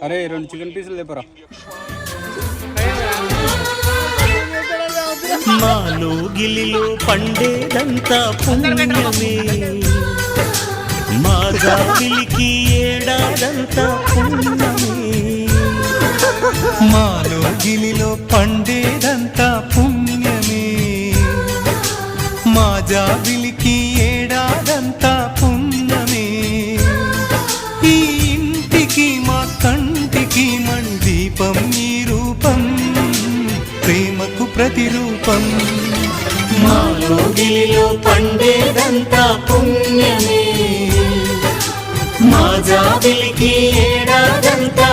అరే 2 చికెన్ పీసులు లేపరా. మాలో గిలిలో పండేదంతా పుణ్యమే, మా జాబిలికి ఏడాదంతా పుణ్యమే. మాలో గిలిలో పండేదంతా పుణ్యమే, మా జాబిలికి ఏడాదంతా పుణ్యమే. ఈ ఇంటికి మా కంటికి మందీపం ఈ రూపం, ప్రేమకు ప్రతిరూపం. మాలో గిలిలో పండేదంతా పుణ్యమే, మా జాబిలికి ఏడాదంతా